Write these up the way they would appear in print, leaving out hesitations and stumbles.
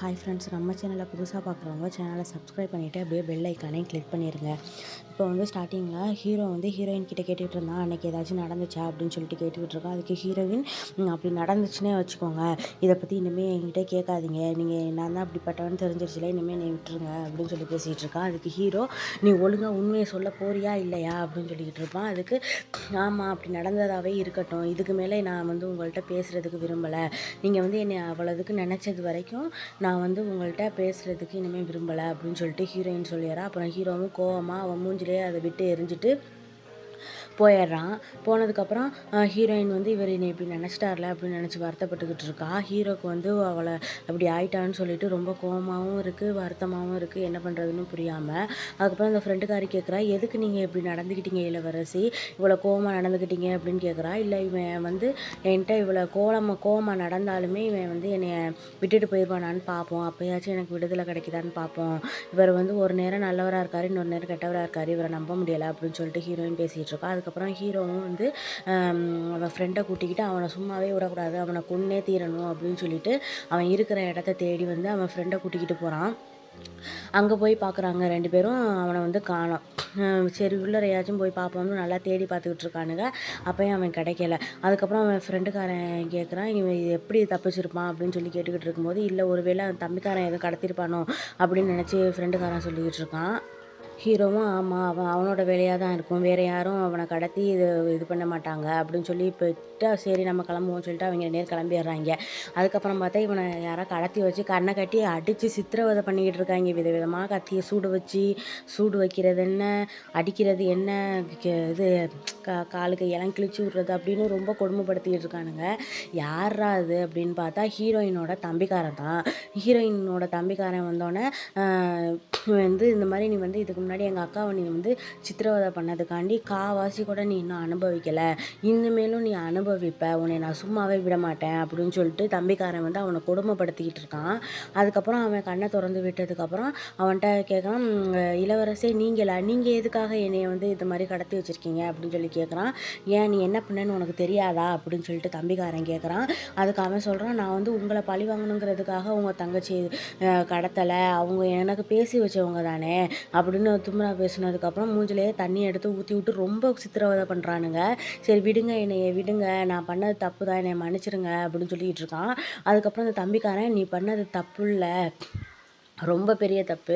Hi friends, நம்ம சேனலை புதுசாக பார்க்குறவங்க சேனலை சப்ஸ்கிரைப் பண்ணிவிட்டு அப்படியே பெல் ஐக்கானையும் கிளிக் பண்ணிடுங்க. இப்போ வந்து ஸ்டார்டிங்கில் ஹீரோ வந்து ஹீரோயின் கிட்டே கேட்டுக்கிட்டு இருந்தான், அன்றைக்கி ஏதாச்சும் நடந்துச்சா அப்படின்னு சொல்லிட்டு கேட்டுக்கிட்டு இருக்கான். அதுக்கு ஹீரோயின் அப்படி நடந்துச்சுன்னே வச்சுக்கோங்க, இதை பற்றி இனிமேல் என்கிட்ட கேட்காதீங்க, நீங்கள் நான் தான் அப்படிப்பட்டவன்னு தெரிஞ்சிருச்சுல, இனிமேல் நீ விட்டுருங்க அப்படின்னு சொல்லி பேசிகிட்டு இருக்கான். அதுக்கு ஹீரோ நீ ஒழுங்காக உண்மையை சொல்ல போறியா இல்லையா அப்படின்னு சொல்லிக்கிட்டு இருப்பான். அதுக்கு ஆமாம், அப்படி நடந்ததாகவே இருக்கட்டும், இதுக்கு மேலே நான் வந்து உங்கள்கிட்ட பேசுகிறதுக்கு விரும்பலை, நீங்கள் வந்து என்னை அவ்வளோதுக்கு நினச்சது வரைக்கும் நான் வந்து உங்கள்கிட்ட பேசுகிறதுக்கு இனிமேல் விரும்பலை அப்படின்னு சொல்லிட்டு ஹீரோயின் சொல்லிடுறா. அப்புறம் ஹீரோவும் கோவமாக அவன் மூஞ்சிலே அதை விட்டு எரிஞ்சிட்டு போயிடுறான். போனதுக்கப்புறம் ஹீரோயின் வந்து இவர் என்னை இப்படி நினச்சிட்டார்ல அப்படின்னு நினச்சி வருத்தப்பட்டுக்கிட்டு இருக்கா. ஹீரோக்கு வந்து அவளை அப்படி ஆயிட்டான்னு சொல்லிட்டு ரொம்ப கோவமாகவும் இருக்குது, வருத்தமாகவும் இருக்குது, என்ன பண்ணுறதுன்னு புரியாமல். அதுக்கப்புறம் அந்த ஃப்ரெண்டுக்காரி கேட்குறா, எதுக்கு நீங்கள் இப்படி நடந்துக்கிட்டீங்க இளவரசி, இவ்வளோ கோவமாக நடந்துக்கிட்டீங்க அப்படின்னு கேட்குறா. இல்லை, இவன் வந்து என்கிட்ட இவ்வளோ கோவமாக நடந்தாலுமே இவன் வந்து என்னை விட்டுட்டு போயிடுவானான்னு பார்ப்போம், அப்போயாச்சும் எனக்கு விடுதலை கிடைக்குதான்னு பார்ப்போம், இவர் வந்து ஒரு நேரம் நல்லவராக இருக்கார், இன்னொரு நேரம் கெட்டவராக இருக்கார், இவரை நம்ப முடியலை அப்படின்னு சொல்லிட்டு ஹீரோயின் பேசிகிட்டு இருக்கா. அதுக்கப்புறம் ஹீரோவும் வந்து அவன் ஃப்ரெண்டை கூட்டிக்கிட்டு அவனை சும்மாவே விடக்கூடாது, அவனை கொன்னே தீரணும் அப்படின்னு சொல்லிட்டு அவன் இருக்கிற இடத்த தேடி வந்து அவன் ஃப்ரெண்டை கூட்டிக்கிட்டு போகிறான். அங்கே போய் பார்க்குறாங்க, 2 பேரும் அவனை வந்து காணோம். சரி உள்ளறையாச்சும் போய் பார்ப்போம்னு நல்லா தேடி பார்த்துக்கிட்டு இருக்கானுங்க. அப்போயும் அவன் கிடைக்கல. அதுக்கப்புறம் அவன் ஃப்ரெண்டுக்காரன் கேட்குறான், இவன் இது எப்படி தப்பிச்சிருப்பான் அப்படின்னு சொல்லி கேட்டுக்கிட்டு இருக்கும்போது, இல்லை ஒருவேளை அவன் தம்பிக்காரன் எதுவும் கடத்திருப்பானோ அப்படின்னு நினச்சி ஃப்ரெண்டுக்காரன் சொல்லிக்கிட்டு இருக்கான். ஹீரோவும் ஆமாம், அவனோட வேலையாக தான் இருக்கும், வேறு யாரும் அவனை கடத்தி இது பண்ண மாட்டாங்க அப்படின்னு சொல்லி போயிட்டா, சரி நம்ம கிளம்புவோம்னு சொல்லிட்டு அவங்க நேர் கிளம்பிடுறாங்க. அதுக்கப்புறம் பார்த்தா இவனை யாரோ கடத்தி வச்சு கண்ணை கட்டி அடித்து சித்திரவதை பண்ணிக்கிட்டு இருக்காங்க. விதவிதமாக கத்தியை சூடு வைக்கிறது என்ன, அடிக்கிறது என்ன, இது காலுக்கு இளம் கிழிச்சு விட்றது அப்படின்னு ரொம்ப கொடுமைப்படுத்திக்கிட்டு இருக்கானுங்க. யாரா அது அப்படின்னு பார்த்தா ஹீரோயினோட தம்பிக்காரன் தான். ஹீரோயினோட தம்பிக்காரன் வந்தோடனே வந்து இந்த மாதிரி நீ வந்து இதுக்கு முன்னாடி எங்கள் அக்காவை நீ வந்து சித்திரவதை பண்ணதுக்காண்டி காவாசி கூட நீ இன்னும் அனுபவிக்கலை, இனிமேலும் நீ அனுபவிப்ப, உன்னை நான் சும்மாவே விட மாட்டேன் அப்படின்னு சொல்லிட்டு தம்பிக்காரன் வந்து அவனை கொடுமைப்படுத்திக்கிட்டு இருக்கான். அதுக்கப்புறம் அவன் கண்ணை திறந்து விட்டதுக்கப்புறம் அவன்கிட்ட கேட்குறான், இளவரசே நீங்கள் எதுக்காக என்னைய வந்து இது மாதிரி கடத்தி வச்சுருக்கீங்க அப்படின்னு சொல்லி கேட்குறான். ஏன் நீ என்ன பண்ணேன்னு உனக்கு தெரியாதா அப்படின்னு சொல்லிட்டு தம்பிக்காரன் கேட்குறான். அதுக்கு அவன் சொல்கிறான், நான் வந்து உங்களை பழி வாங்கணுங்கிறதுக்காக உங்கள் தங்கச்சி கடத்தலை, அவங்க எனக்கு பேசி வச்சவங்க தானே அப்படின்னு தும்ரா பேசினதுக்கப்புறம் மூஞ்சிலேயே தண்ணி எடுத்து ஊற்றி விட்டு ரொம்ப சித்திரவதை பண்ணுறானுங்க. சரி விடுங்க, என்னைய விடுங்க, நான் பண்ணது தப்பு தான், என்னை மன்னிச்சிருங்க அப்படின்னு சொல்லிக்கிட்டு இருக்கான். அதுக்கப்புறம் அந்த தம்பிக்காரன், நீ பண்ணது தப்பு இல்லை, ரொம்ப பெரிய தப்பு,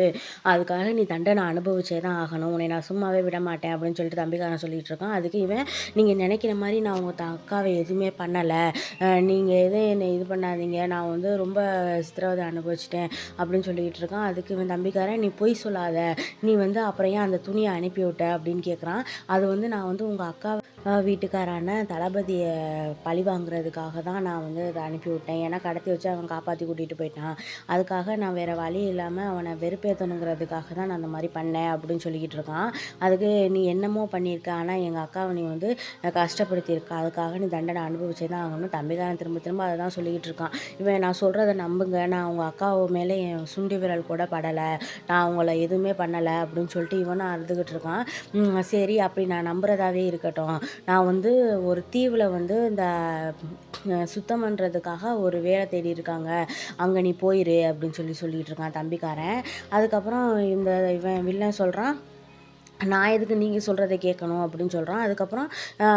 அதுக்காக நீ தண்டனை அனுபவிச்சே தான் ஆகணும், உன்னை நான் சும்மாவே விட மாட்டேன் அப்படின்னு சொல்லிட்டு தம்பிக்காரன் சொல்லிகிட்டு இருக்கான். அதுக்கு இவன், நீங்கள் நினைக்கிற மாதிரி நான் உங்கள் அக்காவை எதுவுமே பண்ணலை, நீங்கள் எதுவும் என்னை இது பண்ணாதீங்க, நான் வந்து ரொம்ப சித்திரவதை அனுபவிச்சிட்டேன் அப்படின்னு சொல்லிக்கிட்டு இருக்கான். அதுக்கு இவன் தம்பிக்காரன், நீ பொய் சொல்லாத, நீ வந்து அப்புறம் ஏன் அந்த துணியை அனுப்பி விட்ட அப்படின்னு கேட்குறான். அது வந்து நான் வந்து உங்கள் அக்கா வீட்டுக்காரான தளபதியை பழி வாங்குறதுக்காக தான் நான் வந்து அதை அனுப்பி விட்டேன், ஏன்னா கடத்தி வச்சு அவன் காப்பாற்றி கூட்டிகிட்டு போயிட்டான், அதுக்காக நான் வேறு வழி இல்லாமல் அவனை வெறுப்பேற்றணுங்கிறதுக்காக தான் நான் அந்த மாதிரி பண்ணேன் அப்படின்னு சொல்லிக்கிட்டு இருக்கான். அதுக்கு நீ என்னமோ பண்ணியிருக்க, ஆனால் எங்கள் அக்காவை நீ வந்து கஷ்டப்படுத்தியிருக்க, அதுக்காக நீ தண்டனை அனுபவிச்சே தான் ஆகணும். தம்பிக்காரன் திரும்ப திரும்ப அதை தான் சொல்லிக்கிட்டு இருக்கான். இவன், நான் சொல்கிறத நம்புங்க, நான் உங்கள் அக்காவை மேலே என் சுண்டி விரல் கூட படலை, நான் அவங்கள எதுவுமே பண்ணலை அப்படின்னு சொல்லிட்டு இவனும் அழுதுகிட்டு இருக்கான். சரி, அப்படி நான் நம்புறதாவே இருக்கட்டும், நான் வந்து ஒரு தீவில் வந்து இந்த சுத்தம் பண்ணுறதுக்காக ஒரு வேலை தேடி இருக்காங்க, அங்கே நீ போயிரு அப்படின்னு சொல்லிட்டு இருக்கான் தம்பிக்காரன். அதுக்கப்புறம் இவன் வில்லன் சொல்கிறான், நான் எதுக்கு நீங்கள் சொல்கிறத கேட்கணும் அப்படின்னு சொல்கிறான். அதுக்கப்புறம்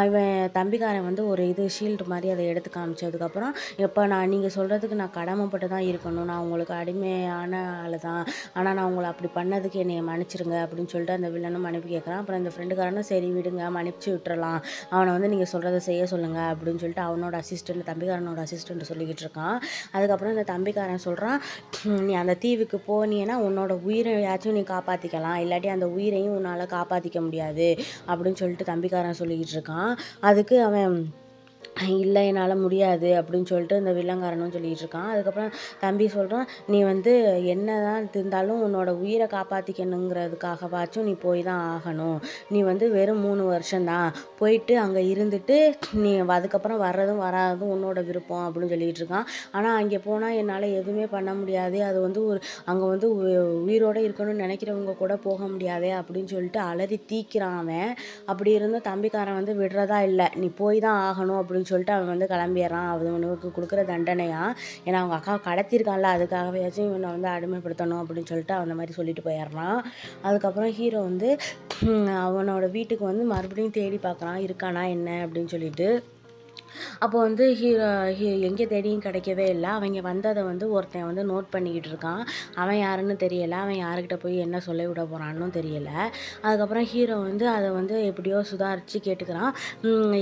இவன் தம்பிக்காரன் வந்து ஒரு ஷீல்டு மாதிரி அதை எடுத்து காமிச்சதுக்கப்புறம், எப்போ நீங்கள் சொல்கிறதுக்கு நான் கடமைப்பட்டு தான் இருக்கணும், நான் உங்களுக்கு அடிமையான ஆள் தான், ஆனால் நான் உங்களை அப்படி பண்ணதுக்கு என்னை மன்னிச்சிருங்க அப்படின்னு சொல்லிட்டு அந்த வில்லனும் மன்னிப்பு கேட்குறான். அப்புறம் இந்த ஃப்ரெண்டுக்காரனும் சரி விடுங்க, மன்னிச்சு விட்டுறலாம், அவனை வந்து நீங்கள் சொல்கிறத செய்ய சொல்லுங்கள் அப்படின்னு சொல்லிட்டு அவனோட தம்பிக்காரனோட அசிஸ்டண்ட் சொல்லிக்கிட்டு இருக்கான். அதுக்கப்புறம் இந்த தம்பிக்காரன் சொல்கிறான், நீ அந்த தீவுக்கு போனீன்னா உன்னோட உயிரையாச்சும் நீ காப்பாற்றிக்கலாம், இல்லாட்டி அந்த உயிரையும் உன்னால் காப்பாற்றிக்க முடியாது அப்படின்னு சொல்லிட்டு தம்பிக்காரன் சொல்லிக்கிட்டு இருக்கான். அதுக்கு அவன், இல்லை என்னால் முடியாது அப்படின்னு சொல்லிட்டு இந்த வில்லங்காரனும் சொல்லிகிட்டு இருக்கான். அதுக்கப்புறம் தம்பி சொல்கிறான், நீ வந்து என்ன தான் இருந்தாலும் உன்னோட உயிரை காப்பாற்றிக்கணுங்கிறதுக்காகவாச்சும் நீ போய் தான் ஆகணும், நீ வந்து வெறும் 3 வருஷம்தான் போயிட்டு அங்கே இருந்துட்டு நீ அதுக்கப்புறம் வர்றதும் வராதும் உன்னோட விருப்பம் அப்படின்னு சொல்லிகிட்டு இருக்கான். ஆனால் அங்கே போனால் என்னால் எதுவுமே பண்ண முடியாது, அது வந்து அங்கே வந்து உயிரோடு இருக்கணும்னு நினைக்கிறவங்க கூட போக முடியாது அப்படின்னு சொல்லிட்டு அலறி தீக்கிறான் அவன். அப்படி இருந்தும் தம்பிக்காரன் வந்து விடுறதா இல்லை, நீ போய் தான் ஆகணும் அப்படின்னு சொல்லிட்டு அவன் வந்து கிளம்பிடுறான். அது அவனுக்கு கொடுக்குற தண்டனையா, ஏன்னா அவங்க அக்காவை கடத்தியிருக்கான்ல, அதுக்காகவாச்சும் இவனை வந்து அடிமைப்படுத்தணும் அப்படின்னு சொல்லிட்டு அந்த மாதிரி சொல்லிட்டு போயிடுறான். அதுக்கப்புறம் ஹீரோ வந்து அவனோட வீட்டுக்கு வந்து மறுபடியும் தேடி பார்க்குறான், இருக்கானா என்ன அப்படின்னு சொல்லிட்டு. அப்போ வந்து எங்கே தேடியும் கிடைக்கவே இல்ல. அவங்க வந்தத வந்து ஒருத்தன் வந்து நோட் பண்ணிக்கிட்டு இருக்கான். அவன் யாருன்னு தெரியல. அவன் யாருக்கிட்ட போய் என்ன சொல்லி விட போறான்னும் தெரியல. அதுக்கப்புறம் ஹீரோ வந்து அத வந்து எப்படியோ சுதாரிச்சு கேட்டுக்கிறான்.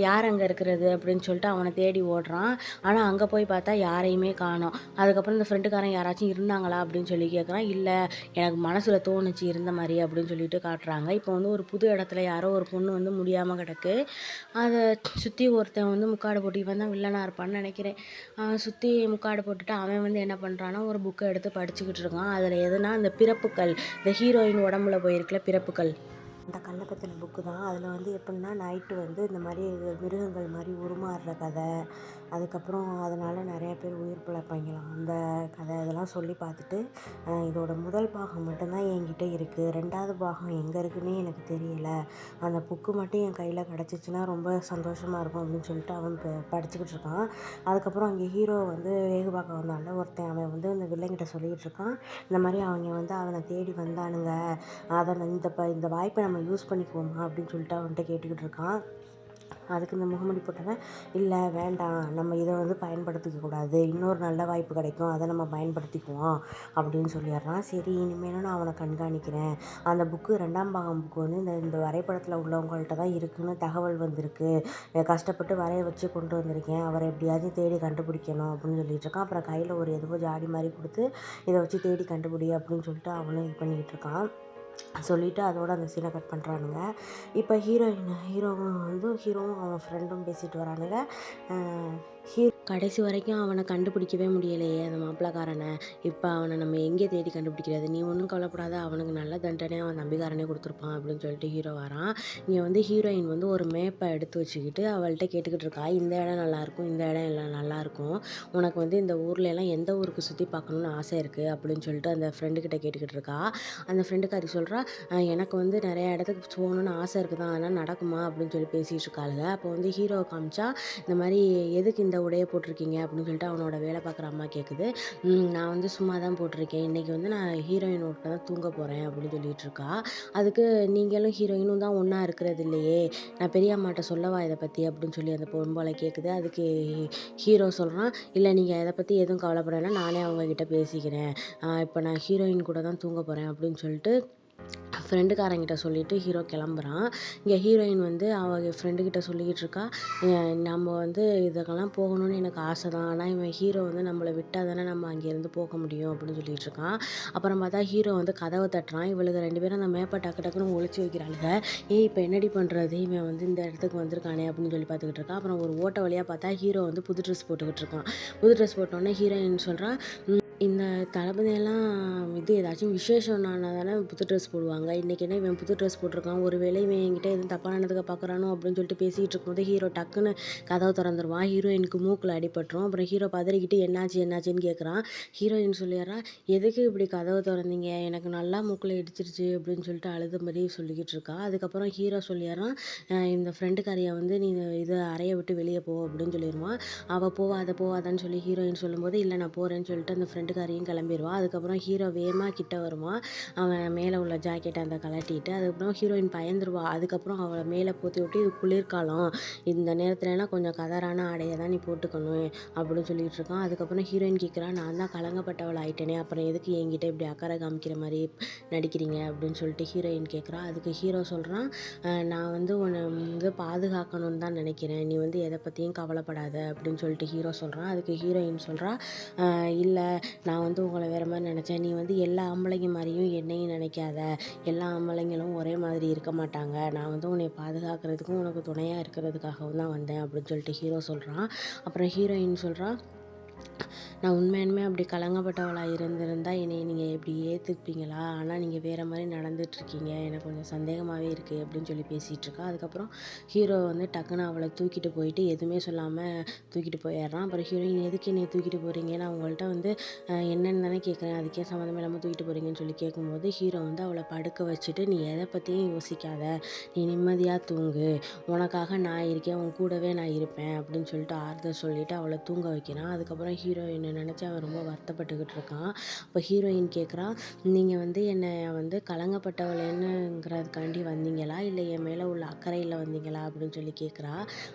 யார் அங்க இருக்கிறது அப்படின்னு சொல்லிட்டு அவன தேடி ஓடுறான். ஆனா அங்க போய் பார்த்தா யாரையுமே காணோம். அதுக்கப்புறம் இந்த ஃப்ரெண்டுக்காரன் யாராச்சும் இருந்தாங்களா அப்படின்னு சொல்லி கேட்குறான். இல்ல, எனக்கு மனசுல தோணுச்சு இருந்த மாரி அப்படின்னு சொல்லிட்டு காட்டுறாங்க. இப்போ வந்து ஒரு புது இடத்துல யாரோ ஒரு பொண்ணு வந்து முடியாம கிடக்கு. அத சுத்தி ஒருத்தன் வந்து முக்காடு போட்டு, இவன் தான் வில்லனா இருப்பான்னு நினைக்கிறேன். அவன் சுத்தி முக்காடு போட்டுட்டு அவன் வந்து என்ன பண்றான்னா, ஒரு புக்க எடுத்து படிச்சுக்கிட்டு இருக்கான். அதுல எதுனா இந்த பிறப்புக்கள், இந்த ஹீரோயின் உடம்புல போயிருக்குல பிறப்புக்கள், அந்த கல்லை பற்றின புக்கு தான். அதில் வந்து எப்படின்னா நைட்டு வந்து இந்த மாதிரி மிருகங்கள் மாதிரி உருமாறுற கதை, அதுக்கப்புறம் அதனால் நிறைய பேர் உயிர் பிழைப்பாங்களாம் அந்த கதை, இதெல்லாம் சொல்லி பார்த்துட்டு இதோட முதல் பாகம் மட்டும்தான் என்கிட்ட இருக்குது, 2வது பாகம் எங்கே இருக்குன்னே எனக்கு தெரியலை, அந்த புக்கு மட்டும் என் கையில் கிடச்சிச்சின்னா ரொம்ப சந்தோஷமாக இருக்கும் அப்படின்னு சொல்லிட்டு அவன் படிச்சுக்கிட்டு இருக்கான். அதுக்கப்புறம் அங்கே ஹீரோ வந்து வேகு பார்க்க வந்தான்ல ஒருத்தன், அவன் வந்து இந்த வில்லங்கிட்ட சொல்லிக்கிட்டு இருக்கான், இந்த மாதிரி அவங்க வந்து அவனை தேடி வந்தானுங்க, அதை இந்த வாய்ப்பை நம்ம யூஸ் பண்ணிக்குவோமா அப்படின்னு சொல்லிட்டு அவன்கிட்ட கேட்டுக்கிட்டு இருக்கான். அதுக்கு இந்த முகமூடி போட்டவன், இல்லை வேண்டாம், நம்ம இதை வந்து பயன்படுத்திக்க கூடாது, இன்னொரு நல்ல வாய்ப்பு கிடைக்கும், அதை நம்ம பயன்படுத்திக்குவோம் அப்படின்னு சொல்லிடுறான். சரி, இனிமேலும் நான் அவனை கண்காணிக்கிறேன், அந்த புக்கு 2ஆம் பாகம் புக்கு வந்து இந்த வரைபடத்தில் உள்ளவங்கள்ட்ட தான் இருக்குன்னு தகவல் வந்திருக்கு, கஷ்டப்பட்டு வரைய வச்சு கொண்டு வந்திருக்கேன், அவரை எப்படியாச்சும் தேடி கண்டுபிடிக்கணும் அப்படின்னு சொல்லிட்டு இருக்கான். அப்புறம் கையில் ஒரு எதுவோ ஜாடி மாதிரி கொடுத்து, இதை வச்சு தேடி கண்டுபிடி அப்படின்னு சொல்லிட்டு அவனும் இது பண்ணிக்கிட்டு இருக்கான். சொல்லிவிட்டு அதோட அந்த சீனை கட் பண்ணுறானுங்க. இப்போ ஹீரோவும் அவன் ஃப்ரெண்டும் பேசிட்டு வரானுங்க. கடைசி வரைக்கும் அவனை கண்டுபிடிக்கவே முடியலையே அந்த மாப்பிள்ளைக்காரனை. இப்போ அவனை நம்ம எங்கே தேடி கண்டுபிடிக்கிறது, நீ ஒன்றும் கவலைப்படாத, அவனுக்கு நல்ல தண்டனை அவன் நம்பிக்காரனே கொடுத்துருப்பான் அப்படின்னு சொல்லிட்டு ஹீரோ வரான். இங்கே வந்து ஹீரோயின் வந்து ஒரு மேப்பை எடுத்து வச்சுக்கிட்டு அவள்கிட்ட கேட்டுக்கிட்டு இருக்கா, இந்த இடம் நல்லாயிருக்கும், இந்த இடம் எல்லாம் நல்லாயிருக்கும், உனக்கு வந்து இந்த ஊரில் எல்லாம் எந்த ஊருக்கு சுற்றி பார்க்கணுன்னு ஆசை இருக்குது அப்படின்னு சொல்லிட்டு அந்த ஃப்ரெண்டுக்கிட்ட கேட்டுக்கிட்டு இருக்கா. அந்த ஃப்ரெண்டுக்காரி சொல்கிறா, எனக்கு வந்து நிறைய இடத்துக்கு போகணுன்னு ஆசை இருக்குது தான், ஆனால் நடக்குமா அப்படின்னு சொல்லி பேசிகிட்டு இருக்காளுங்க. அப்போ வந்து ஹீரோ காமிச்சா, இந்த மாதிரி எதுக்கு இந்த உடையை போட்டிருக்கீங்க அப்படின்னு சொல்லிட்டு அவனோட வேலை பார்க்குற அம்மா கேட்குது. நான் வந்து சும்மா தான் போட்டிருக்கேன், இன்றைக்கி வந்து நான் ஹீரோயின் வீட்டில் தான் தூங்க போகிறேன் அப்படின்னு சொல்லிட்டு இருக்கா. அதுக்கு நீங்களும் ஹீரோயினும் தான் ஒன்றா இருக்கிறது இல்லையே, நான் பெரிய அம்மாட்ட சொல்லவா இதை பற்றி அப்படின்னு சொல்லி அந்த பொம்பளை கேட்குது. அதுக்கு ஹீரோ சொல்கிறான், இல்லை நீங்கள் இதை பற்றி எதுவும் கவலைப்படலை, நானே அவங்கக்கிட்ட பேசிக்கிறேன், இப்போ நான் ஹீரோயின் கூட தான் தூங்க போகிறேன் அப்படின்னு சொல்லிட்டு ஃப்ரெண்டுக்காரங்கிட்ட சொல்லிவிட்டு ஹீரோ கிளம்புறான். இங்கே ஹீரோயின் வந்து அவள் ஃப்ரெண்டுக்கிட்ட சொல்லிக்கிட்டு இருக்கா, நம்ம வந்து இதுக்கெல்லாம் போகணும்னு எனக்கு ஆசை தான், ஆனால் இவன் ஹீரோ வந்து நம்மளை விட்டால் தானே நம்ம அங்கேருந்து போக முடியும் அப்படின்னு சொல்லிட்டு இருக்கான். அப்புறம் பார்த்தா ஹீரோ வந்து கதவை தட்டுறான். இவளுக்கு 2 பேரும் அந்த மேப்பை டக்கு டக்குன்னு ஒழிச்சு வைக்கிறாளுங்க. இப்போ என்னடி பண்ணுறது, இவன் வந்து இந்த இடத்துக்கு வந்திருக்கானே அப்படின்னு சொல்லி பார்த்துக்கிட்டு இருக்கான். அப்புறம் ஒரு ஓட்ட வழியாக பார்த்தா ஹீரோ வந்து புது ட்ரெஸ் போட்டுக்கிட்டு இருக்கான். புது ட்ரெஸ் போட்டோன்னே ஹீரோயின் சொல்கிறான், இந்த தளபதியெல்லாம் இது ஏதாச்சும் விசேஷம்னா தானே புது ட்ரெஸ் போடுவாங்க, இன்றைக்கி என்ன இவன் புது ட்ரெஸ் போட்டிருக்கான், ஒரு வேளை இவன் என்கிட்ட எதுவும் தப்பாக நடந்துக்க பார்க்குறானோ அப்படின்னு சொல்லிட்டு பேசிகிட்டு இருக்கும்போது ஹீரோ டக்குன்னு கதவை திறந்துருவான். ஹீரோயினுக்கு மூக்கில் அடிபட்டுரும். அப்புறம் ஹீரோ பதறிக்கிட்டு என்னாச்சுன்னு கேட்குறான். ஹீரோயின் சொல்லிடுறா, எதுக்கு இப்படி கதவை திறந்தீங்க, எனக்கு நல்லா மூக்கில் இடிச்சிருச்சு அப்படின்னு சொல்லிட்டு அழுத மாதிரி சொல்லிக்கிட்டு இருக்கா. அதுக்கப்புறம் ஹீரோ சொல்லிடுறான், இந்த ஃப்ரெண்டுக்காரியை வந்து நீ இது அறையை விட்டு வெளியே போ அப்படின்னு சொல்லிடுவான். அவள் போவாதான்னு சொல்லி ஹீரோயின் சொல்லும்போது, இல்லை நான் போகிறேன்னு சொல்லிட்டு அந்த ஃப்ரெண்டுக்காரியும் கிளம்பிடுவான். அதுக்கப்புறம் ஹீரோ வேகமாக கிட்ட வருவான். அவன் மேலே உள்ள ஜாக்கெட்டை அந்த கலட்டிட்டு, அதுக்கப்புறம் ஹீரோயின் பயந்துருவா. அதுக்கப்புறம் அவளை மேலே போற்றி விட்டு, இது குளிர்காலம், இந்த நேரத்துலலாம் கொஞ்சம் கதரான ஆடையை தான் நீ போட்டுக்கணும் அப்படின்னு சொல்லிகிட்டு இருக்கான். அதுக்கப்புறம் ஹீரோயின் கேட்குறா, நான் தான் கலங்கப்பட்டவள் ஆயிட்டேனே, அப்புறம் எதுக்கு என்கிட்ட இப்படி அக்கறை காமிக்கிற மாதிரி நடிக்கிறீங்க அப்படின்னு சொல்லிட்டு ஹீரோயின் கேட்குறா. அதுக்கு ஹீரோ சொல்கிறான், நான் வந்து உன்னை வந்து பாதுகாக்கணும்னு தான் நினைக்கிறேன், நீ வந்து எதை பற்றியும் கவலைப்படாத அப்படின்னு சொல்லிட்டு ஹீரோ சொல்கிறான். அதுக்கு ஹீரோயின் சொல்கிறா, இல்லை, நான் வந்து உங்களை வேறு மாதிரி நினச்சேன், நீ வந்து எல்லா ஆம்பளைங்க மாதிரியும் என்னையும் நினைக்காத, எல்லா ஆம்பளைங்களும் ஒரே மாதிரி இருக்க மாட்டாங்க, நான் வந்து உன்னை பாதுகாக்கிறதுக்கும் உனக்கு துணையாக இருக்கிறதுக்காகவும் தான் வந்தேன் அப்படின்னு சொல்லிட்டு ஹீரோ சொல்கிறான். அப்புறம் ஹீரோயின் சொல்கிறா, நான் உண்மையாலுமே அப்படி கலங்கப்பட்டவளா இருந்திருந்தா என்னைய நீங்கள் இப்படி ஏற்றுப்பீங்களா? ஆனால் நீங்கள் வேறு மாதிரி நடந்துட்டுருக்கீங்க. எனக்கு கொஞ்சம் சந்தேகமாகவே இருக்குது அப்படின்னு சொல்லி பேசிகிட்டு இருக்கா. அதுக்கப்புறம் ஹீரோ வந்து டக்குன்னு அவளை தூக்கிட்டு போயிட்டு எதுவுமே சொல்லாமல் தூக்கிட்டு போயிடுறான். அப்புறம் ஹீரோயின் எதுக்கு என்னைய தூக்கிட்டு போகிறீங்க? நான் உங்கள்கிட்ட வந்து என்னன்னு தானே கேட்குறேன். அதுக்கே சம்மந்தமே இல்லாமல் தூக்கிட்டு போகிறீங்கன்னு சொல்லி கேட்கும்போது ஹீரோ வந்து அவளை படுக்க வச்சுட்டு நீ எதை பற்றியும் யோசிக்காத, நீ நிம்மதியாக தூங்கு, உனக்காக நான் இருக்கேன், உன் கூடவே நான் இருப்பேன் அப்படின்னு சொல்லிட்டு ஆறுதல் சொல்லிவிட்டு அவளை தூங்க வைக்கிறான். அதுக்கப்புறம் ஹீரோயினை நினச்சி அவன் ரொம்ப வருத்தப்பட்டுக்கிட்டு இருக்கான். அப்போ ஹீரோயின் கேட்குறா, நீங்கள் வந்து என்னை வந்து கலங்கப்பட்டவளேன்னுங்கிறதுக்காண்டி வந்தீங்களா, இல்லை என் மேலே உள்ள அக்கறையில் வந்தீங்களா அப்படின்னு சொல்லி கேட்குறா.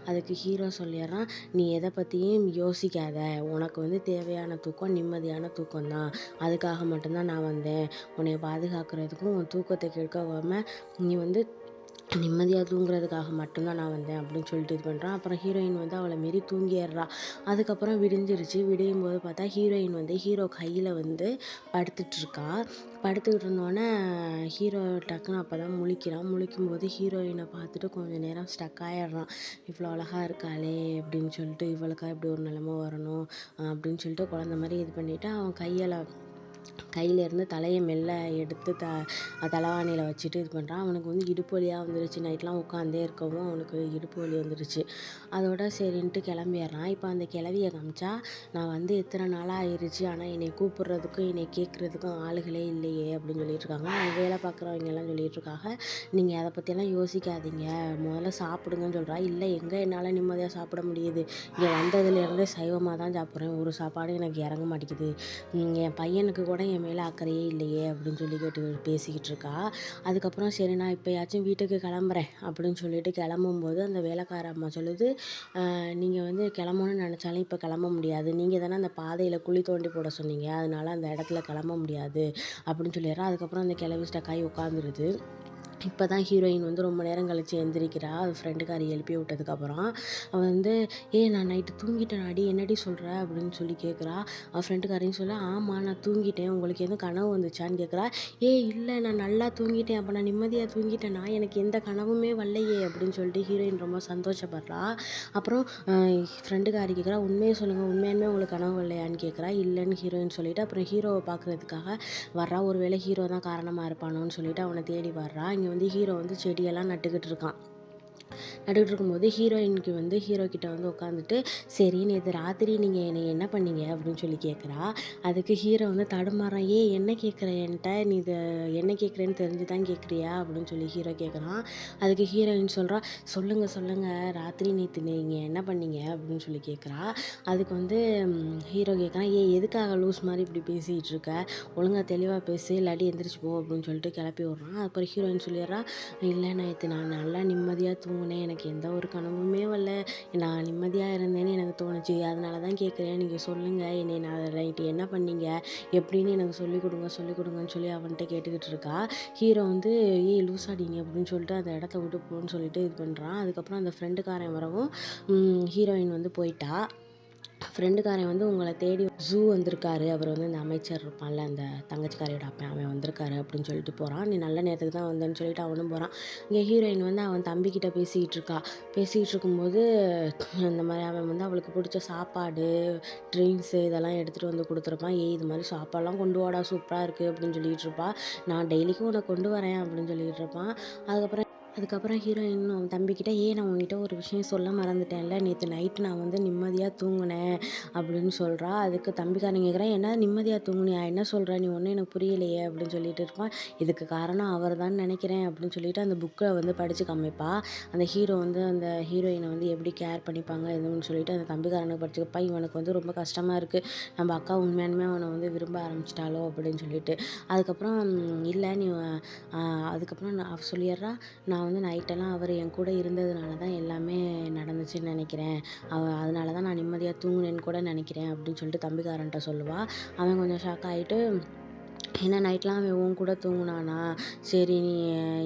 அதுக்கு ஹீரோ சொல்லிடுறான், நீ எதை பற்றியும் யோசிக்காத, உனக்கு வந்து தேவையான தூக்கம் நிம்மதியான தூக்கம் தான், அதுக்காக மட்டும்தான் நான் வந்தேன், உன்னை பாதுகாக்கிறதுக்கும் உன் தூக்கத்தை கெடுக்காம நீ வந்து நிம்மதியாக தூங்குறதுக்காக மட்டும்தான் நான் வந்தேன் அப்படின்னு சொல்லிட்டு இது பண்ணுறான். அப்புறம் ஹீரோயின் வந்து அவளை மாரி தூங்கிடுறா. அதுக்கப்புறம் விடிஞ்சிருச்சு. விடியும் போது பார்த்தா ஹீரோயின் வந்து ஹீரோ கையில் வந்து படுத்துட்ருக்கா. படுத்துக்கிட்டு இருந்தோடனே ஹீரோ டக்குன்னு அப்போ தான் முழிக்கிறான். முழிக்கும்போது ஹீரோயினை பார்த்துட்டு கொஞ்சம் நேரம் ஸ்டக் ஆகிடுறான். இவ்வளோ அழகாக இருக்காளே அப்படின்னு சொல்லிட்டு, இவளுக்கா இப்படி ஒரு நிலைமை வரணும் அப்படின்னு சொல்லிட்டு குழந்த மாதிரி இது பண்ணிவிட்டு அவன் கையிலேருந்து தலையை மெல்ல எடுத்து தலவாணியில் வச்சுட்டு இது பண்ணுறான். அவனுக்கு வந்து இடுப்பு வலியாக வந்துருச்சு. நைட்லாம் உட்காந்தே இருக்கவும் அவனுக்கு இடுப்பு வலி வந்துருச்சு. அதோட சரின்ட்டு கிளம்பிடுறான். இப்போ அந்த கிளவியை காமிச்சா, நான் வந்து எத்தனை நாளாக ஆயிடுச்சு, ஆனால் என்னை கூப்பிட்றதுக்கும் என்னை கேட்குறதுக்கும் ஆளுகளே இல்லையே அப்படின்னு சொல்லிட்டுருக்காங்க. வேலை பார்க்குறவங்கெல்லாம் சொல்லிகிட்ருக்காங்க, நீங்கள் அதை பற்றியெல்லாம் யோசிக்காதீங்க, முதல்ல சாப்பிடுங்கன்னு சொல்கிறா. இல்லை, எங்கே என்னால் நிம்மதியாக சாப்பிட முடியுது, இங்கே வந்ததுலேருந்தே சைவமாக தான் சாப்பிட்றேன், ஒரு சாப்பாடு எனக்கு இறங்க மாட்டேங்குது, என் பையனுக்கு கூட என் மேலே அக்கறையே இல்லையே அப்படின்னு சொல்லி பேசிக்கிட்டு இருக்கா. அதுக்கப்புறம் சரி நான் இப்போயாச்சும் வீட்டுக்கு கிளம்புறேன் அப்படின்னு சொல்லிட்டு கிளம்பும்போது அந்த வேலைக்கார அம்மா சொல்லுது, நீங்கள் வந்து கிளம்பணும்னு நினச்சாலும் இப்போ கிளம்ப முடியாது, நீங்கள் தானே அந்த பாதையில் குழி தோண்டி போட சொன்னீங்க, அதனால அந்த இடத்துல கிளம்ப முடியாது அப்படின்னு சொல்லிடுறா. அதுக்கப்புறம் அந்த கிளவி ஸ்டக்காகி உட்காந்துருது. இப்போ தான் ஹீரோயின் வந்து ரொம்ப நேரம் கழிச்சு எந்திரிக்கிறா. அது ஃப்ரெண்டுக்காரி எழுப்பி விட்டதுக்கப்புறம் அவள் வந்து, நான் நைட்டு தூங்கிட்டேன் அடி, என்னடி சொல்கிற அப்படின்னு சொல்லி கேட்குறா. அவள் ஃப்ரெண்டுக்காரின்னு சொல்ல, ஆமாம் நான் தூங்கிட்டேன், உங்களுக்கு எதுவும் கனவு வந்துச்சான்னு கேட்குறா. இல்லை நான் நல்லா தூங்கிட்டேன், அப்போ நான் நிம்மதியாக தூங்கிட்டேன்னா, எனக்கு எந்த கனவுமே வரலையே அப்படின்னு சொல்லிட்டு ஹீரோயின் ரொம்ப சந்தோஷப்படுறா. அப்புறம் ஃப்ரெண்டுக்காரி கேட்குறா, உண்மையை சொல்லுங்கள், உண்மையாலுமே உங்களுக்கு கனவு வரலையான்னு கேட்குறா. இல்லைன்னு ஹீரோயின் சொல்லிவிட்டு அப்புறம் ஹீரோவை பார்க்குறதுக்காக வர்றா. ஒருவேளை ஹீரோ தான் காரணமாக இருப்பானோன்னு சொல்லிட்டு அவனை தேடி வர்றா. இங்கே வந்து ஹீரோ வந்து செடியெல்லாம் நட்டுக்கிட்டு இருக்கான். நட்டுக்கிட்டு இருக்கும்போது ஹீரோயினுக்கு வந்து ஹீரோ கிட்ட வந்து உட்காந்துட்டு, சரி நேற்று ராத்திரி நீங்கள் என்னை என்ன பண்ணீங்க அப்படின்னு சொல்லி கேட்குறா. அதுக்கு ஹீரோ வந்து தடுமாறான். என்ன கேட்குற என்கிட்ட, நீ இதை என்ன கேட்குறேன்னு தெரிஞ்சு தான் கேட்குறியா அப்படின்னு சொல்லி ஹீரோ கேட்குறான். அதுக்கு ஹீரோயின் சொல்கிறா, சொல்லுங்கள் ராத்திரி நேற்று நீங்கள் என்ன பண்ணீங்க அப்படின்னு சொல்லி கேட்குறா. அதுக்கு வந்து ஹீரோ கேட்குறான், எதுக்காக லூஸ் மாதிரி இப்படி பேசிகிட்டு இருக்க, ஒழுங்காக தெளிவாக பேசு, இல்லாட்டி எந்திரிச்சு போ அப்படின்னு சொல்லிட்டு கிளப்பி விட்றான். அப்புறம் ஹீரோயின் சொல்லிடுறா, இல்லை நேற்று நான் நல்லா நிம்மதியாக தூங்கினேன், எனக்கு எந்த ஒரு கனவுமே வரல, நான் நிம்மதியாக இருந்தேன்னு எனக்கு தோணுச்சு, அதனால தான் கேட்குறேன், நீங்கள் சொல்லுங்கள் என்னை நான் நைட்டு என்ன பண்ணீங்க எப்படின்னு எனக்கு சொல்லிக் கொடுங்கன்னு சொல்லி அவன்கிட்ட கேட்டுக்கிட்டு இருக்கா. ஹீரோ வந்து லூசாடி நீ அப்படின்னு சொல்லிட்டு அந்த இடத்த விட்டு போன்னு சொல்லிட்டு இது பண்ணுறான். அதுக்கப்புறம் அந்த ஃப்ரெண்டுக்காரன் வரவும் ஹீரோயின் வந்து போயிட்டா. ஃப்ரெண்டுக்காரன் வந்து உங்களை தேடி ஜூ வந்திருக்காரு, அவர் வந்து அந்த அமைச்சர் இருப்பான்ல, அந்த தங்கச்சிக்காரியோட அப்பன், அவன் வந்திருக்காரு அப்படின்னு சொல்லிட்டு போகிறான். நீ நல்ல நேரத்துக்கு தான் வந்தேன்னு சொல்லிட்டு அவனும் போகிறான். இங்கே ஹீரோயின் வந்து அவன் தம்பிக்கிட்ட பேசிகிட்டு இருக்கா. பேசிகிட்டு இருக்கும்போது இந்த மாதிரி அவன் வந்து அவளுக்கு பிடிச்ச சாப்பாடு, ட்ரிங்க்ஸு இதெல்லாம் எடுத்துகிட்டு வந்து கொடுத்துருப்பான். இது மாதிரி சாப்பாடெலாம் கொண்டு வாடா, சூப்பராக இருக்குது அப்படின்னு சொல்லிகிட்டு இருப்பா. நான் டெய்லிக்கும் உன்னை கொண்டு வரேன் அப்படின்னு சொல்லிகிட்டு இருப்பான். அதுக்கப்புறம் ஹீரோயின் அவன் தம்பிக்கிட்ட, நான் உன்கிட்ட ஒரு விஷயம் சொல்ல மறந்துட்டேன்ல, நேற்று நைட்டு நான் வந்து நிம்மதியாக தூங்கினேன் அப்படின்னு சொல்கிறா. அதுக்கு தம்பிக்காரன் கேட்குறான், என்ன நிம்மதியாக தூங்குனியா, என்ன சொல்கிற, நீ ஒன்றும் எனக்கு புரியலையே அப்படின்னு சொல்லிட்டு இருப்பான். இதுக்கு காரணம் அவர் தான் நினைக்கிறேன் அப்படின்னு சொல்லிட்டு அந்த புக்கை வந்து படித்து காமிப்பா. அந்த ஹீரோ வந்து அந்த ஹீரோயினை வந்து எப்படி கேர் பண்ணிப்பாங்க எதுன்னு சொல்லிட்டு அந்த தம்பிக்காரனுக்கு படிச்சுக்கப்பா. இவனுக்கு வந்து ரொம்ப கஷ்டமாக இருக்குது, நம்ம அக்கா உண்மையானுமே அவனை வந்து விரும்ப ஆரம்பிச்சிட்டாலோ அப்படின்னு சொல்லிட்டு. அதுக்கப்புறம் இல்லை நீ அதுக்கப்புறம் நான் சொல்லிடுறா, நான் வந்து நைட்டெல்லாம் அவர் என் கூட இருந்ததுனால தான் எல்லாமே நடந்துச்சுன்னு நினைக்கிறேன், அதனால தான் நான் நிம்மதியாக தூங்குனேன்னு கூட நினைக்கிறேன் அப்படின்னு சொல்லிட்டு தம்பிக்காரன்ட்ட சொல்லுவாள். அவன் கொஞ்சம் ஷாக் ஆகிட்டு, ஏன்னா நைட்லாம் அவன் உன் கூட தூங்குனானா, சரி நீ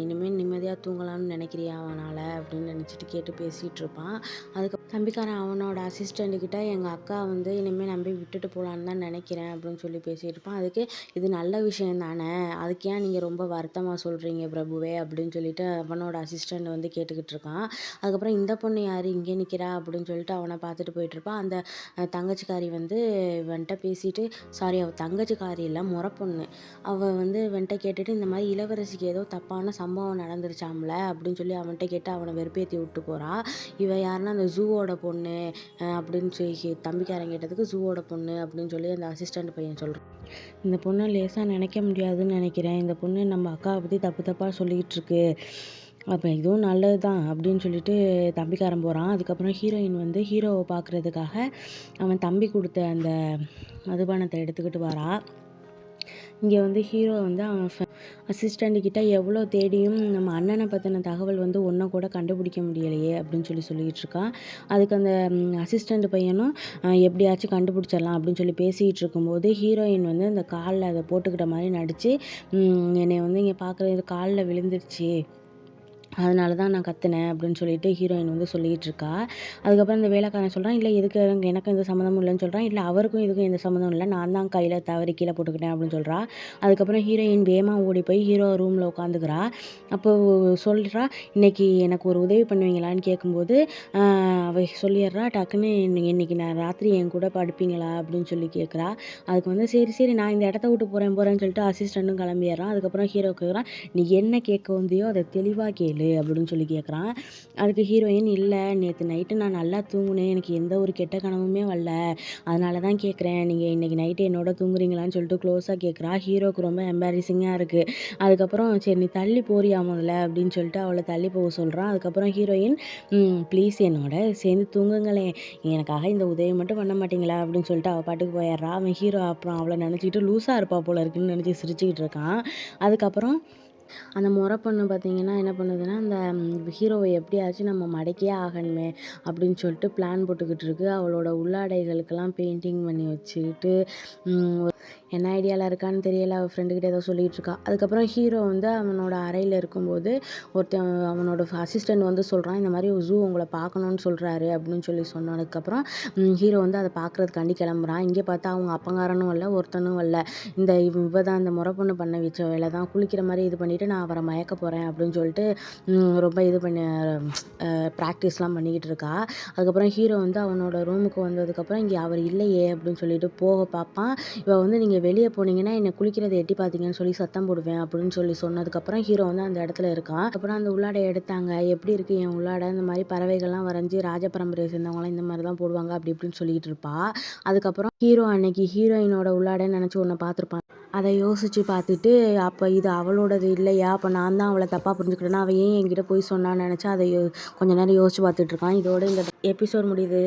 இனிமேல் நிம்மதியாக தூங்கலாம்னு நினைக்கிறியா அவனால் அப்படின்னு நினச்சிட்டு கேட்டு பேசிகிட்டு இருப்பான். அதுக்கப்புறம் தம்பிக்காரன் அவனோட அசிஸ்டண்ட்டுக்கிட்ட எங்கள் அக்கா வந்து இனிமேல் நம்பி விட்டுட்டு போகலான்னு தான் நினைக்கிறேன் அப்படின்னு சொல்லி பேசிகிட்டு இருப்பான். அதுக்கு இது நல்ல விஷயம் தானே, அதுக்கு ஏன் நீங்கள் ரொம்ப வருத்தமாக சொல்கிறீங்க பிரபுவே அப்படின்னு சொல்லிட்டு அவனோட அசிஸ்டண்ட் வந்து கேட்டுக்கிட்டு இருக்கான். அதுக்கப்புறம் இந்த பொண்ணு யார் இங்கே நிற்கிறா அப்படின்னு சொல்லிட்டு அவனை பார்த்துட்டு போயிட்டுருப்பான். அந்த தங்கச்சிக்காரி வந்து இவன்ட்ட பேசிட்டு, சாரி அவள் தங்கச்சிக்காரி இல்லை முறை பொண்ணு, அவள் வந்து இவன்ட்ட கேட்டுட்டு இந்த மாதிரி இளவரசிக்கு ஏதோ தப்பான சம்பவம் நடந்துருச்சாம்ல அப்படின்னு சொல்லி அவன்கிட்ட கேட்டு அவனை வெறுப்பேற்றி விட்டு போகிறா. இவ யாருன்னா அந்த ஜூவோட பொண்ணு அப்படின்னு சொல்லி தம்பிக்காரன் கேட்டதுக்கு ஜூவோட பொண்ணு அப்படின்னு சொல்லி அந்த அசிஸ்டண்ட் பையன் சொல்கிறான். இந்த பொண்ணை லேசாக நினைக்க முடியாதுன்னு நினைக்கிறேன், இந்த பொண்ணு நம்ம அக்காவை பற்றி தப்பு தப்பாக சொல்லிக்கிட்டு இருக்கு, அப்போ இதுவும் நல்லது தான் அப்படின்னு சொல்லிட்டு தம்பிக்காரன் போகிறான். அதுக்கப்புறம் ஹீரோயின் வந்து ஹீரோவை பார்க்குறதுக்காக அவன் தம்பி கொடுத்த அந்த மதுபானத்தை எடுத்துக்கிட்டு வரா. இங்கே வந்து ஹீரோ வந்து அவன் அசிஸ்டண்ட்டுக்கிட்ட எவ்வளோ தேடியும் நம்ம அண்ணனை பற்றின தகவல் வந்து ஒன்றை கூட கண்டுபிடிக்க முடியலையே அப்படின்னு சொல்லிக்கிட்டு இருக்கான். அதுக்கு அந்த அசிஸ்டண்ட் பையனும் எப்படியாச்சும் கண்டுபிடிச்சிடலாம் அப்படின்னு சொல்லி பேசிகிட்டு இருக்கும்போது ஹீரோயின் வந்து அந்த காலில் அதை போட்டுக்கிட்ட மாதிரி நடித்து என்னை வந்து இங்கே பார்க்குறது காலில் விழுந்துருச்சு, அதனால தான் நான் கத்துனேன் அப்படின்னு சொல்லிட்டு ஹீரோயின் வந்து சொல்லிகிட்டு இருக்கா. அதுக்கப்புறம் இந்த வேலைக்காரன் சொல்கிறான், இல்லை இதுக்கு எனக்கும் எந்த சம்மந்தமும் இல்லைன்னு சொல்கிறான். இல்லை அவருக்கும் இதுக்கும் எந்த சம்மந்தமும் இல்லை, நான் தான் கையில் தவறி கீழே போட்டுக்கிட்டேன் அப்படின்னு சொல்கிறா. அதுக்கப்புறம் ஹீரோயின் வேகமாக ஓடி போய் ஹீரோ ரூமில் உட்காந்துக்கிறா. அப்போது சொல்கிறா, இன்றைக்கி எனக்கு ஒரு உதவி பண்ணுவீங்களான்னு கேட்கும்போது அவ சொல்லிடுறா டக்குன்னு, இன்றைக்கி நான் ராத்திரி என் கூட படுப்பீங்களா அப்படின்னு சொல்லி கேட்குறா. அதுக்கு வந்து சரி சரி நான் இந்த இடத்த விட்டு போகிறேன்னு சொல்லிட்டு அசிஸ்டண்ட்டும் கிளம்பிடுறான். அதுக்கப்புறம் ஹீரோ கேட்குறான், நீ என்ன கேட்க வந்தியோ அதை தெளிவாக கேளு அப்படின்னு சொல்லி கேட்குறான். அதுக்கு ஹீரோயின், இல்லை நேற்று நைட்டு நான் நல்லா தூங்குனேன், எனக்கு எந்த ஒரு கெட்ட கனவுமே வரல, அதனால தான் கேட்குறேன், நீங்கள் இன்றைக்கி நைட்டு என்னோட தூங்குறீங்களான்னு சொல்லிட்டு க்ளோஸாக கேட்குறா. ஹீரோவுக்கு ரொம்ப எம்பாரசிங்காக இருக்குது. அதுக்கப்புறம் சரி நீ தள்ளி போறியா முதல்ல அப்படின்னு சொல்லிட்டு அவளை தள்ளி போக சொல்கிறான். அதுக்கப்புறம் ஹீரோயின், ப்ளீஸ் என்னோட சேர்ந்து தூங்குங்களேன், எனக்காக இந்த உதவி மட்டும் பண்ண மாட்டிங்களா அப்படின்னு சொல்லிட்டு அவள் பாட்டுக்கு போயிடுறா. அவன் ஹீரோ அப்புறம் அவளை நினச்சிக்கிட்டு லூஸாக இருப்பா போல இருக்குன்னு நினச்சி சிரிச்சுக்கிட்டு இருக்கான். அதுக்கப்புறம் அந்த முறை பொண்ணு பார்த்திங்கன்னா என்ன பண்ணுதுன்னா, அந்த ஹீரோவை எப்படியாச்சும் நம்ம மடக்கியே ஆகணுமே அப்படின்னு சொல்லிட்டு பிளான் போட்டுக்கிட்டு இருக்கு. அவளோட உள்ளாடைகளுக்கெல்லாம் பெயிண்டிங் பண்ணி வச்சுக்கிட்டு என்ன ஐடியாவில் இருக்கான்னு தெரியல, அவள் ஃப்ரெண்டுக்கிட்ட ஏதோ சொல்லிகிட்டு இருக்கா. அதுக்கப்புறம் ஹீரோ வந்து அவனோட அறையில் இருக்கும்போது ஒருத்தன் அவனோட அசிஸ்டண்ட் வந்து சொல்கிறான், இந்த மாதிரி ஜூ உங்களை பார்க்கணுன்னு சொல்கிறாரு அப்படின்னு சொல்லி சொன்னதுக்கப்புறம் ஹீரோ வந்து அதை பார்க்குறதுக்காண்டி கிளம்புறான். இங்கே பார்த்தா அவங்க அப்பங்காரனும் இல்லை ஒருத்தனும் இல்லை, இந்த இவ தான் இந்த முறை பொண்ணு பண்ண வச்ச வேலை தான், குளிக்கிற மாதிரி இது பண்ணிவிட்டு நான் அவரை மயக்க போகிறேன் அப்படின்னு சொல்லிட்டு ரொம்ப இது பண்ணி ப்ராக்டிஸ்லாம் பண்ணிக்கிட்டு இருக்கா. அதுக்கப்புறம் ஹீரோ வந்து அவனோட ரூமுக்கு வந்ததுக்கப்புறம் இங்கே அவர் இல்லையே அப்படின்னு சொல்லிட்டு போக பார்ப்பான். இவள் வந்து நீங்கள் வெளியே போனீங்கன்னா என்னை குளிக்கிறதை எட்டி பார்த்தீங்கன்னு சொல்லி சத்தம் போடுவேன் அப்படின்னு சொல்லி சொன்னதுக்கப்புறம் ஹீரோ வந்து அந்த இடத்துல இருக்கான். அப்புறம் அந்த உள்ளாடை எடுத்தாங்க, எப்படி இருக்குது என் உள்ளாடை, இந்த மாதிரி பறவைகள்லாம் வரைஞ்சி ராஜ பரம்பரையை சேர்ந்தவங்களாம் இந்த மாதிரி தான் போடுவாங்க அப்படி இப்படின்னு சொல்லிட்டு இருப்பா. அதுக்கப்புறம் ஹீரோ அன்னைக்கு ஹீரோயினோட உள்ளாடைன்னு நினச்சி ஒன்று பார்த்துருப்பான். அதை யோசித்து பார்த்துட்டு, அப்போ இது அவளோடது இல்லையா, அப்போ நான் தான் அவளை தப்பாக புரிஞ்சுக்கிட்டேன்னா அவள் ஏன் என்கிட்ட போய் சொன்னான்னு நினச்சா அதை கொஞ்ச நேரம் யோசித்து பார்த்துட்ருக்கான். இதோட இந்த எபிசோட் முடியுது.